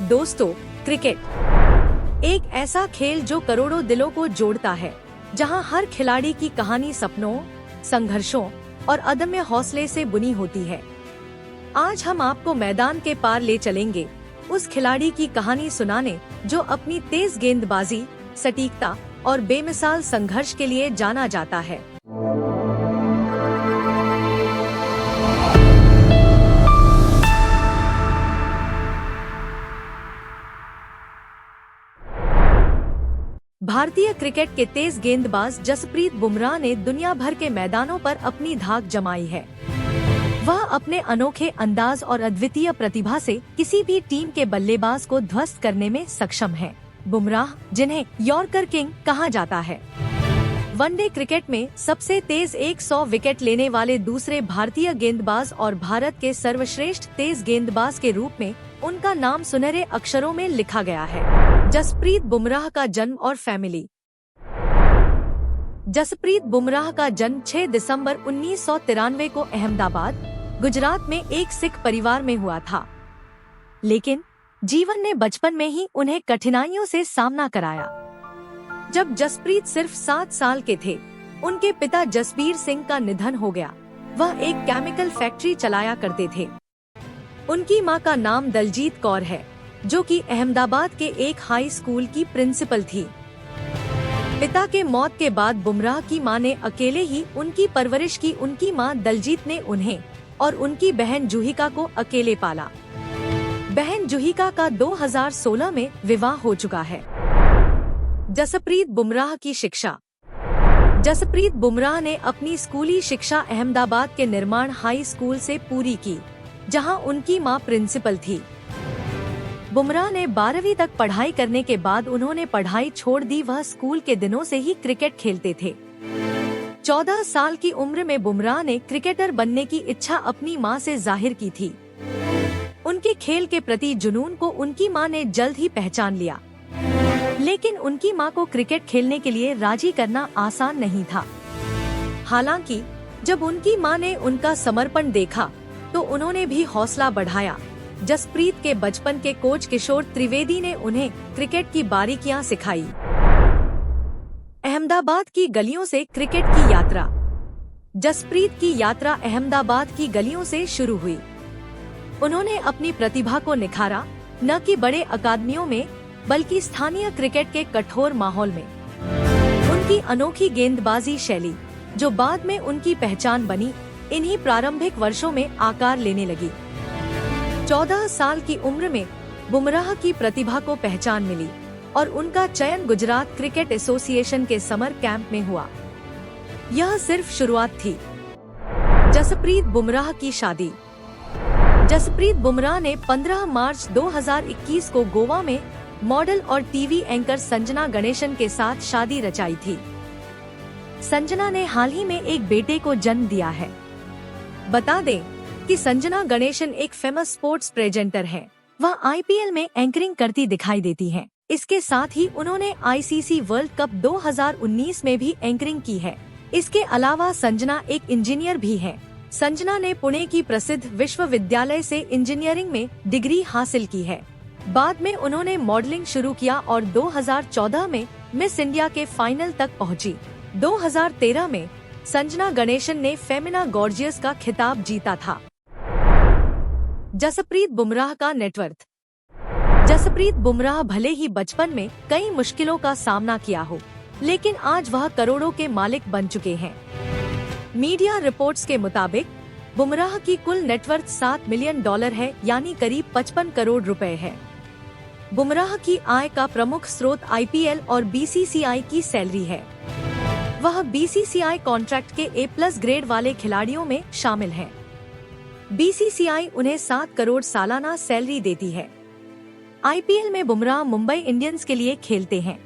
दोस्तों, क्रिकेट एक ऐसा खेल जो करोड़ों दिलों को जोड़ता है, जहां हर खिलाड़ी की कहानी सपनों, संघर्षों और अदम्य हौसले से बुनी होती है। आज हम आपको मैदान के पार ले चलेंगे, उस खिलाड़ी की कहानी सुनाने जो अपनी तेज गेंदबाजी, सटीकता और बेमिसाल संघर्ष के लिए जाना जाता है। भारतीय क्रिकेट के तेज गेंदबाज जसप्रीत बुमराह ने दुनिया भर के मैदानों पर अपनी धाक जमाई है। वह अपने अनोखे अंदाज और अद्वितीय प्रतिभा से किसी भी टीम के बल्लेबाज को ध्वस्त करने में सक्षम है। बुमराह, जिन्हें यॉर्कर किंग कहा जाता है, वनडे क्रिकेट में सबसे तेज 100 विकेट लेने वाले दूसरे भारतीय गेंदबाज और भारत के सर्वश्रेष्ठ तेज गेंदबाज के रूप में उनका नाम सुनहरे अक्षरों में लिखा गया है। जसप्रीत बुमराह का जन्म और फैमिली। जसप्रीत बुमराह का जन्म 6 दिसंबर 1993 को अहमदाबाद, गुजरात में एक सिख परिवार में हुआ था। लेकिन जीवन ने बचपन में ही उन्हें कठिनाइयों से सामना कराया। जब जसप्रीत सिर्फ 7 साल के थे, उनके पिता जसबीर सिंह का निधन हो गया। वह एक केमिकल फैक्ट्री चलाया करते थे। उनकी मां का नाम दलजीत कौर है, जो कि अहमदाबाद के एक हाई स्कूल की प्रिंसिपल थी। पिता के मौत के बाद बुमराह की मां ने अकेले ही उनकी परवरिश की। उनकी मां दलजीत ने उन्हें और उनकी बहन जूहिका को अकेले पाला। बहन जूहिका का 2016 में विवाह हो चुका है। जसप्रीत बुमराह की शिक्षा। जसप्रीत बुमराह ने अपनी स्कूली शिक्षा अहमदाबाद के निर्माण हाई स्कूल से पूरी की, जहां उनकी मां प्रिंसिपल थी। बुमराह ने 12वीं तक पढ़ाई करने के बाद उन्होंने पढ़ाई छोड़ दी। वह स्कूल के दिनों से ही क्रिकेट खेलते थे। 14 साल की उम्र में बुमराह ने क्रिकेटर बनने की इच्छा अपनी मां से जाहिर की थी। उनके खेल के प्रति जुनून को उनकी मां ने जल्द ही पहचान लिया। लेकिन उनकी मां को क्रिकेट खेलने के लिए राजी करना आसान नहीं था। हालांकि जब उनकी मां ने उनका समर्पण देखा, तो उन्होंने भी हौसला बढ़ाया। जसप्रीत के बचपन के कोच किशोर त्रिवेदी ने उन्हें क्रिकेट की बारीकियां सिखाई। अहमदाबाद की गलियों से क्रिकेट की यात्रा। जसप्रीत की यात्रा अहमदाबाद की गलियों से शुरू हुई। उन्होंने अपनी प्रतिभा को निखारा, न कि बड़े अकादमियों में, बल्कि स्थानीय क्रिकेट के कठोर माहौल में। उनकी अनोखी गेंदबाजी शैली, जो बाद में उनकी पहचान बनी, इन्हीं प्रारंभिक वर्षों में आकार लेने लगी। 14 साल की उम्र में बुमराह की प्रतिभा को पहचान मिली और उनका चयन गुजरात क्रिकेट एसोसिएशन के समर कैंप में हुआ। यह सिर्फ शुरुआत थी। जसप्रीत बुमराह की शादी। जसप्रीत बुमराह ने 15 मार्च 2021 को गोवा में मॉडल और टीवी एंकर संजना गणेशन के साथ शादी रचाई थी। संजना ने हाल ही में एक बेटे को जन्म दिया है। बता दें कि संजना गणेशन एक फेमस स्पोर्ट्स प्रेजेंटर हैं। वह आईपीएल में एंकरिंग करती दिखाई देती हैं। इसके साथ ही उन्होंने आईसीसी वर्ल्ड कप 2019 में भी एंकरिंग की है। इसके अलावा संजना एक इंजीनियर भी है। संजना ने पुणे की प्रसिद्ध विश्वविद्यालय से इंजीनियरिंग में डिग्री हासिल की है। बाद में उन्होंने मॉडलिंग शुरू किया और 2014 में मिस इंडिया के फाइनल तक पहुंची। 2013 में संजना गणेशन ने फेमिना गॉर्जियस का खिताब जीता था। जसप्रीत बुमराह का नेटवर्थ। जसप्रीत बुमराह भले ही बचपन में कई मुश्किलों का सामना किया हो, लेकिन आज वह करोड़ों के मालिक बन चुके हैं। मीडिया रिपोर्ट्स के मुताबिक बुमराह की कुल नेटवर्थ $7 मिलियन है, यानी करीब 55 करोड़ रुपए है। बुमराह की आय का प्रमुख स्रोत आईपीएल और बीसीसीआई की सैलरी है। वह बीसीसीआई कॉन्ट्रैक्ट के A+ ग्रेड वाले खिलाड़ियों में शामिल हैं। बीसीसीआई उन्हें 7 करोड़ सालाना सैलरी देती है। आईपीएल में बुमराह मुंबई इंडियंस के लिए खेलते हैं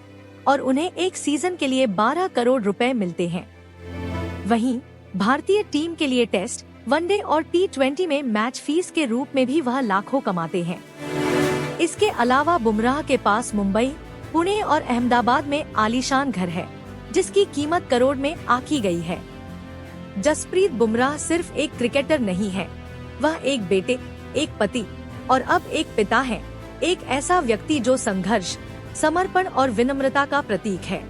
और उन्हें एक सीजन के लिए 12 करोड़ रुपए मिलते हैं। वहीं भारतीय टीम के लिए टेस्ट, वनडे और T20 में मैच फीस के रूप में भी वह लाखों कमाते हैं। इसके अलावा बुमराह के पास मुंबई, पुणे और अहमदाबाद में आलीशान घर है, जिसकी कीमत करोड़ में आकी गई है। जसप्रीत बुमराह सिर्फ एक क्रिकेटर नहीं है, वह एक बेटे, एक पति और अब एक पिता हैं। एक ऐसा व्यक्ति जो संघर्ष, समर्पण और विनम्रता का प्रतीक है।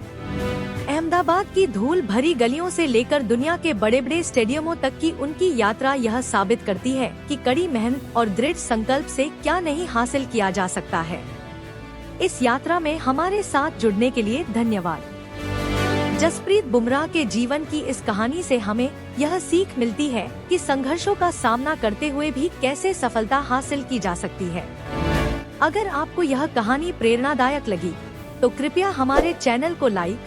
अहमदाबाद की धूल भरी गलियों से लेकर दुनिया के बड़े बड़े स्टेडियमों तक की उनकी यात्रा यह साबित करती है कि कड़ी मेहनत और दृढ़ संकल्प से क्या नहीं हासिल किया जा सकता है। इस यात्रा में हमारे साथ जुड़ने के लिए धन्यवाद। जसप्रीत बुमराह के जीवन की इस कहानी से हमें यह सीख मिलती है कि संघर्षों का सामना करते हुए भी कैसे सफलता हासिल की जा सकती है। अगर आपको यह कहानी प्रेरणादायक लगी तो कृपया हमारे चैनल को लाइक,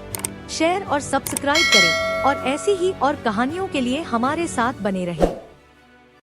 शेयर और सब्सक्राइब करें और ऐसी ही और कहानियों के लिए हमारे साथ बने रहें।